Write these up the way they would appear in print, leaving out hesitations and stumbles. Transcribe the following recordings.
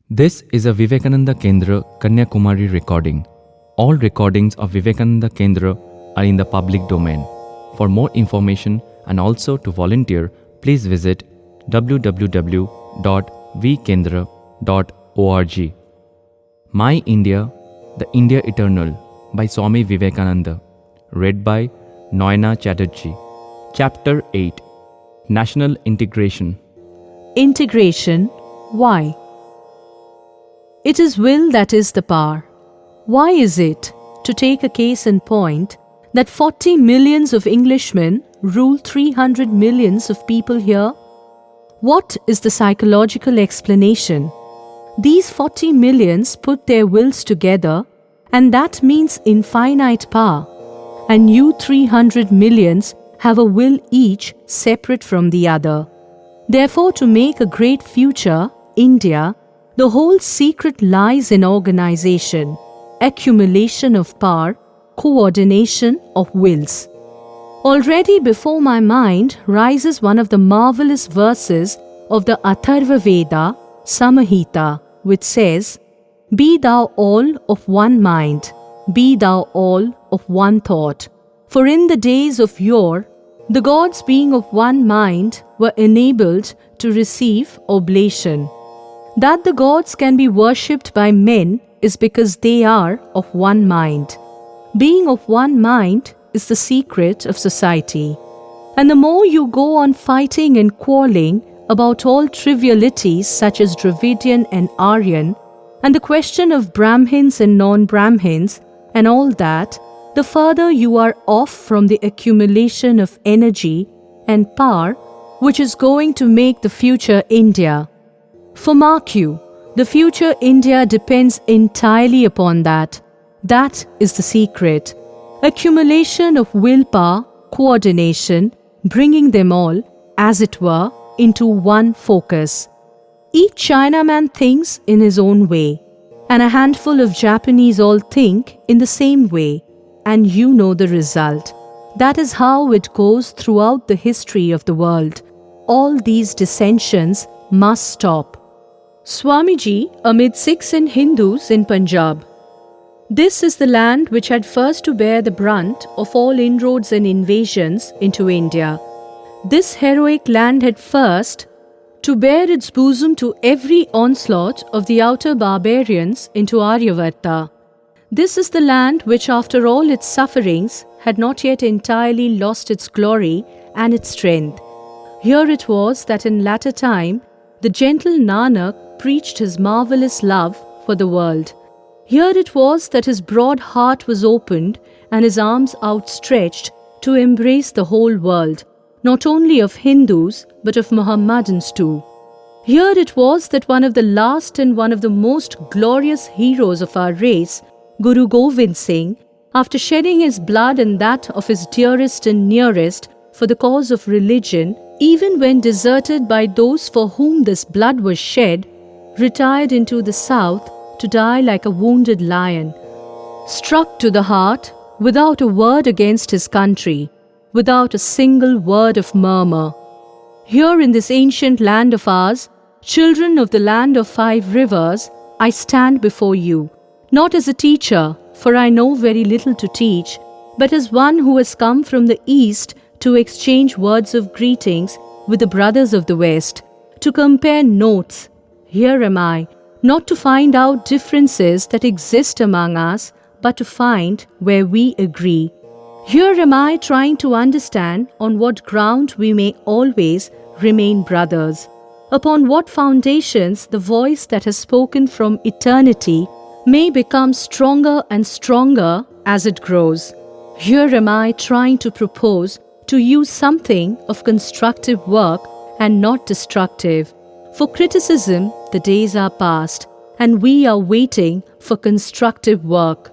This is a Vivekananda Kendra Kanyakumari recording. All recordings of Vivekananda Kendra are in the public domain. For more information and also to volunteer, please visit www.vkendra.org. My India, the India Eternal by Swami Vivekananda. Read by Noina Chatterjee. Chapter 8. National Integration. Integration. Why? It is will that is the power. Why is it, to take a case in point, that 40 millions of Englishmen rule 300 millions of people here? What is the psychological explanation? These 40 millions put their wills together, and that means infinite power. And you 300 millions have a will each separate from the other. Therefore, to make a great future, India, the whole secret lies in organization, accumulation of power, coordination of wills. Already before my mind rises one of the marvelous verses of the Atharva Veda, Samahita, which says, "Be thou all of one mind, be thou all of one thought. For in the days of yore, the gods being of one mind were enabled to receive oblation." That the gods can be worshipped by men is because they are of one mind. Being of one mind is the secret of society. And the more you go on fighting and quarreling about all trivialities such as Dravidian and Aryan, and the question of Brahmins and non-Brahmins, and all that, the further you are off from the accumulation of energy and power which is going to make the future India. For mark you, the future India depends entirely upon that. That is the secret. Accumulation of willpower, coordination, bringing them all, as it were, into one focus. Each Chinaman thinks in his own way, and a handful of Japanese all think in the same way, and you know the result. That is how it goes throughout the history of the world. All these dissensions must stop. Swamiji amid Sikhs and Hindus in Punjab. This is the land which had first to bear the brunt of all inroads and invasions into India. This heroic land had first to bear its bosom to every onslaught of the outer barbarians into Aryavarta. This is the land which, after all its sufferings, had not yet entirely lost its glory and its strength. Here it was that in latter time the gentle Nanak preached his marvelous love for the world. Here it was that his broad heart was opened and his arms outstretched to embrace the whole world, not only of Hindus but of Mohammedans too. Here it was that one of the last and one of the most glorious heroes of our race, Guru Govind Singh, after shedding his blood and that of his dearest and nearest for the cause of religion, even when deserted by those for whom this blood was shed, retired into the south to die like a wounded lion, struck to the heart, without a word against his country, without a single word of murmur. Here in this ancient land of ours, children of the land of 5 rivers, I stand before you, not as a teacher, for I know very little to teach, but as one who has come from the east to exchange words of greetings with the brothers of the west, to compare notes. Here am I, not to find out differences that exist among us, but to find where we agree. Here am I trying to understand on what ground we may always remain brothers, upon what foundations the voice that has spoken from eternity may become stronger and stronger as it grows. Here am I trying to propose to use something of constructive work and not destructive. For criticism, the days are past, and we are waiting for constructive work.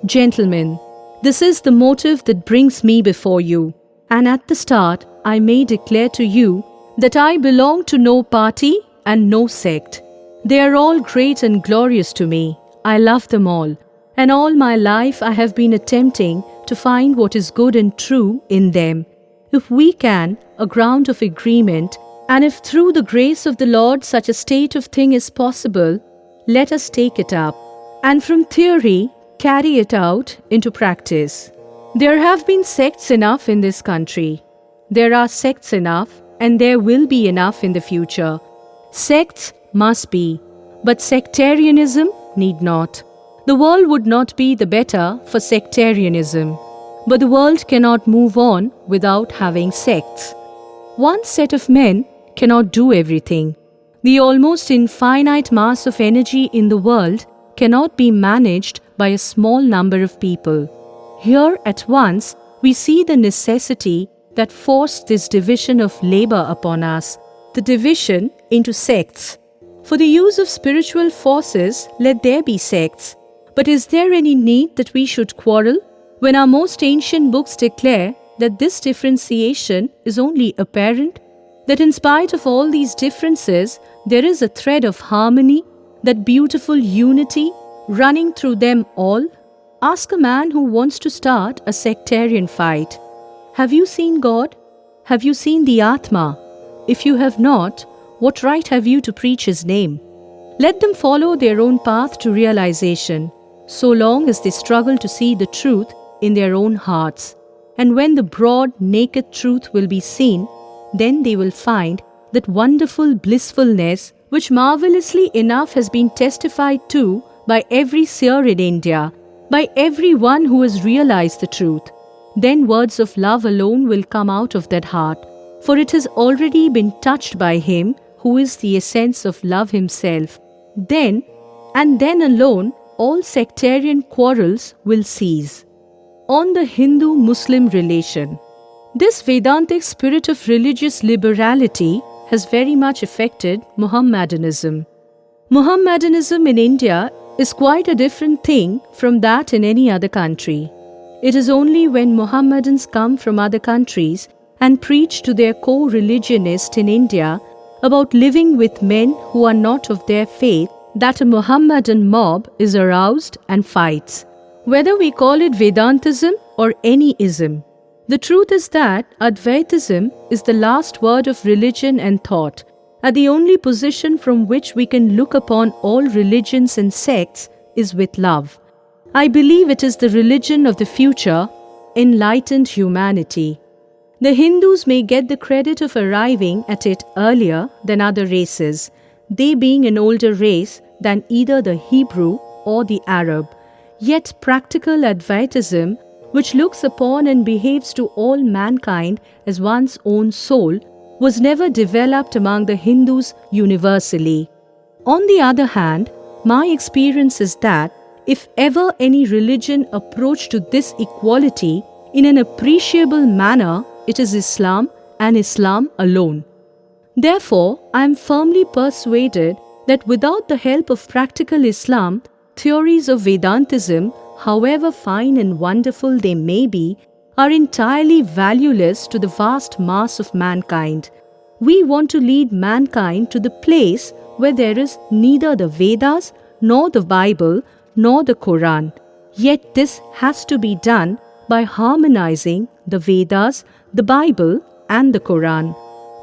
Gentlemen, this is the motive that brings me before you, and at the start I may declare to you that I belong to no party and no sect. They are all great and glorious to me. I love them all, and all my life I have been attempting to find what is good and true in them. If we can, a ground of agreement, and if through the grace of the Lord such a state of thing is possible, let us take it up, and from theory carry it out into practice. There have been sects enough in this country. There are sects enough, and there will be enough in the future. Sects must be, but sectarianism need not. The world would not be the better for sectarianism, but the world cannot move on without having sects. One set of men cannot do everything. The almost infinite mass of energy in the world cannot be managed by a small number of people. Here at once we see the necessity that forced this division of labor upon us, the division into sects. For the use of spiritual forces, let there be sects. But is there any need that we should quarrel when our most ancient books declare that this differentiation is only apparent? That in spite of all these differences, there is a thread of harmony, that beautiful unity running through them all? Ask a man who wants to start a sectarian fight. Have you seen God? Have you seen the Atma? If you have not, what right have you to preach His name? Let them follow their own path to realization, so long as they struggle to see the truth in their own hearts. And when the broad, naked truth will be seen, then they will find that wonderful blissfulness which marvelously enough has been testified to by every seer in India, by every one who has realized the truth. Then words of love alone will come out of that heart, for it has already been touched by Him who is the essence of love Himself. Then, and then alone, all sectarian quarrels will cease. On the Hindu-Muslim relation. This Vedantic spirit of religious liberality has very much affected Mohammedanism. Mohammedanism in India is quite a different thing from that in any other country. It is only when Mohammedans come from other countries and preach to their co-religionists in India about living with men who are not of their faith that a Mohammedan mob is aroused and fights. Whether we call it Vedantism or any ism, the truth is that Advaitism is the last word of religion and thought, and the only position from which we can look upon all religions and sects is with love. I believe it is the religion of the future, enlightened humanity. The Hindus may get the credit of arriving at it earlier than other races, they being an older race than either the Hebrew or the Arab. Yet practical Advaitism, which looks upon and behaves to all mankind as one's own soul, was never developed among the Hindus universally. On the other hand, my experience is that if ever any religion approached to this equality in an appreciable manner, it is Islam and Islam alone. Therefore, I am firmly persuaded that without the help of practical Islam, theories of Vedantism, however fine and wonderful they may be, are entirely valueless to the vast mass of mankind. We want to lead mankind to the place where there is neither the Vedas, nor the Bible, nor the Quran. Yet this has to be done by harmonizing the Vedas, the Bible, and the Quran.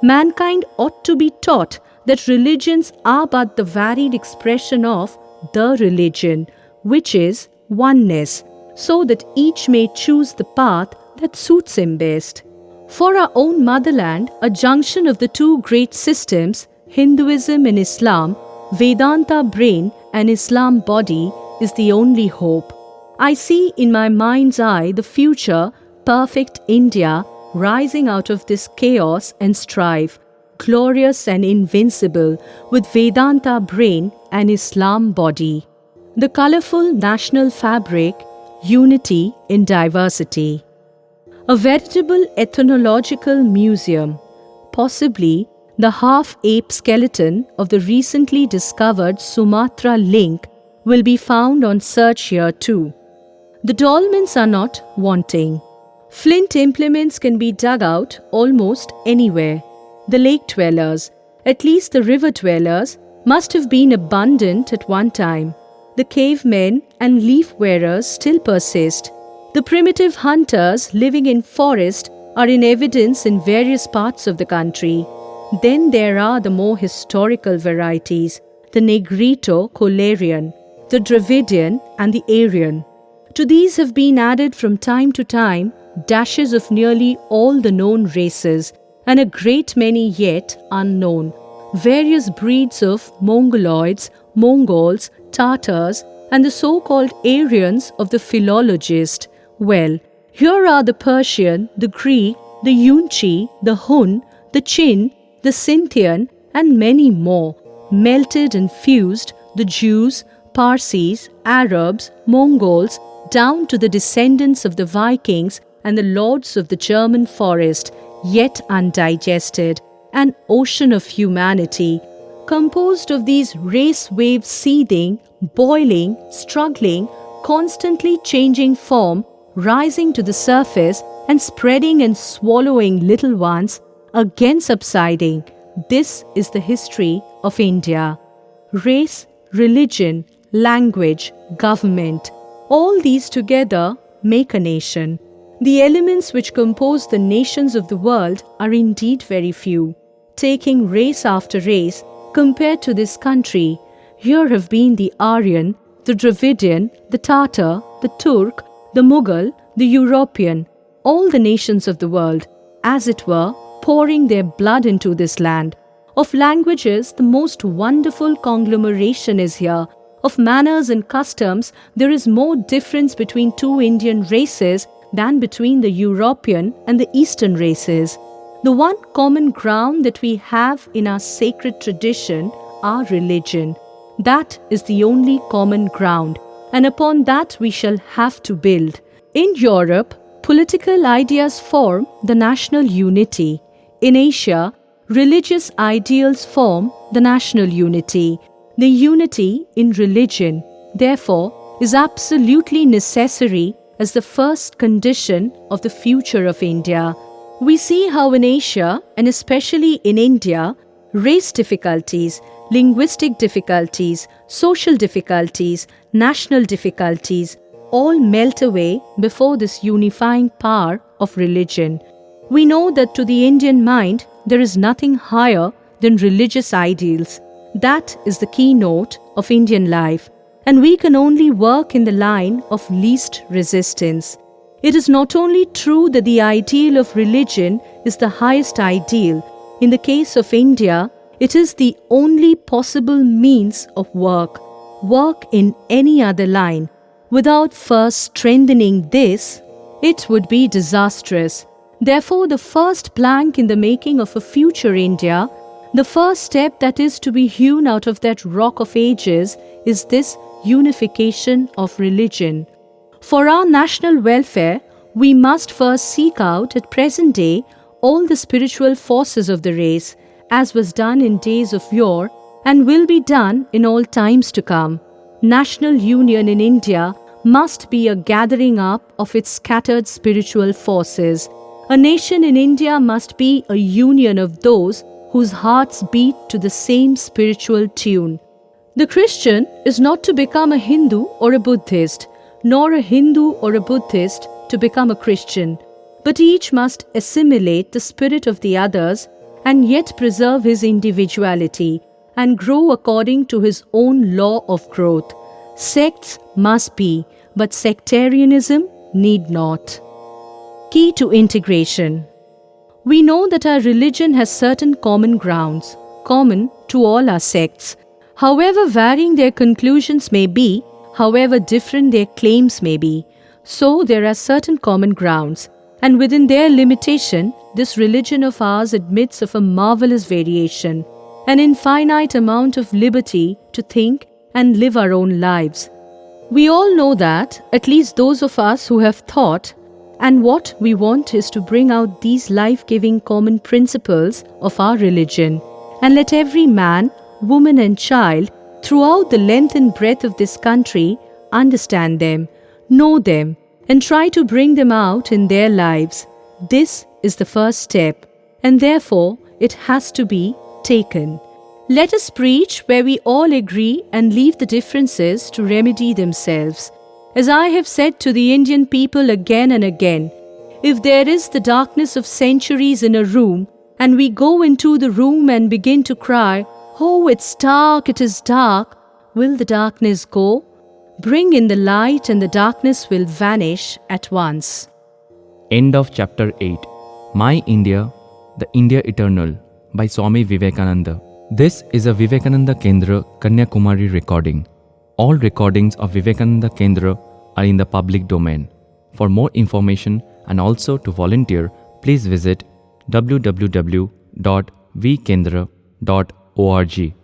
Mankind ought to be taught that religions are but the varied expression of the religion, which is oneness, so that each may choose the path that suits him best. For our own motherland, a junction of the two great systems, Hinduism and Islam, Vedanta brain and Islam body, is the only hope. I see in my mind's eye the future, perfect India, rising out of this chaos and strife, glorious and invincible, with Vedanta brain and Islam body. The colorful national fabric, unity in diversity. A veritable ethnological museum, possibly the half-ape skeleton of the recently discovered Sumatra link, will be found on search here too. The dolmens are not wanting. Flint implements can be dug out almost anywhere. The lake dwellers, at least the river dwellers, must have been abundant at one time. The cavemen and leaf wearers still persist. The primitive hunters living in forest are in evidence in various parts of the country. Then there are the more historical varieties, the Negrito-Cholerian, the Dravidian and the Aryan. To these have been added from time to time dashes of nearly all the known races and a great many yet unknown, various breeds of Mongoloids, Mongols, Tatars and the so-called Aryans of the philologist. Well, here are the Persian, the Greek, the Yunchi, the Hun, the Chin, the Scythian and many more, melted and fused, the Jews, Parsis, Arabs, Mongols, down to the descendants of the Vikings and the lords of the German forest, yet undigested, an ocean of humanity, composed of these race waves seething, boiling, struggling, constantly changing form, rising to the surface and spreading and swallowing little ones, again subsiding. This is the history of India. Race, religion, language, government, all these together make a nation. The elements which compose the nations of the world are indeed very few. Taking race after race, compared to this country, here have been the Aryan, the Dravidian, the Tatar, the Turk, the Mughal, the European, all the nations of the world, as it were, pouring their blood into this land. Of languages, the most wonderful conglomeration is here. Of manners and customs, there is more difference between two Indian races than between the European and the Eastern races. The one common ground that we have in our sacred tradition, our religion, that is the only common ground, and upon that we shall have to build. In Europe, political ideas form the national unity. In Asia, religious ideals form the national unity. The unity in religion, therefore, is absolutely necessary as the first condition of the future of India. We see how in Asia, and especially in India, race difficulties, linguistic difficulties, social difficulties, national difficulties, all melt away before this unifying power of religion. We know that to the Indian mind, there is nothing higher than religious ideals. That is the keynote of Indian life, and we can only work in the line of least resistance. It is not only true that the ideal of religion is the highest ideal. In the case of India, it is the only possible means of work. Work in any other line. Without first strengthening this, it would be disastrous. Therefore, the first plank in the making of a future India, the first step that is to be hewn out of that rock of ages, is this unification of religion. For our national welfare, we must first seek out at present day all the spiritual forces of the race, as was done in days of yore and will be done in all times to come. National union in India must be a gathering up of its scattered spiritual forces. A nation in India must be a union of those whose hearts beat to the same spiritual tune. The Christian is not to become a Hindu or a Buddhist, nor a Hindu or a Buddhist to become a Christian, but each must assimilate the spirit of the others and yet preserve his individuality and grow according to his own law of growth. Sects must be, but sectarianism need not. Key to integration. We know that our religion has certain common grounds, common to all our sects. However varying their conclusions may be, however different their claims may be, so there are certain common grounds, and within their limitation, this religion of ours admits of a marvelous variation, an infinite amount of liberty to think and live our own lives. We all know that, at least those of us who have thought, and what we want is to bring out these life-giving common principles of our religion, and let every man, woman and child throughout the length and breadth of this country understand them, know them, and try to bring them out in their lives. This is the first step, and therefore it has to be taken. Let us preach where we all agree and leave the differences to remedy themselves. As I have said to the Indian people again and again, if there is the darkness of centuries in a room, and we go into the room and begin to cry, Oh, it's dark, it is dark. Will the darkness go? Bring in the light, and the darkness will vanish at once. End of chapter 8. My India, the India Eternal by Swami Vivekananda. This is a Vivekananda Kendra Kanyakumari recording. All recordings of Vivekananda Kendra are in the public domain. For more information and also to volunteer, please visit www.vkendra.org.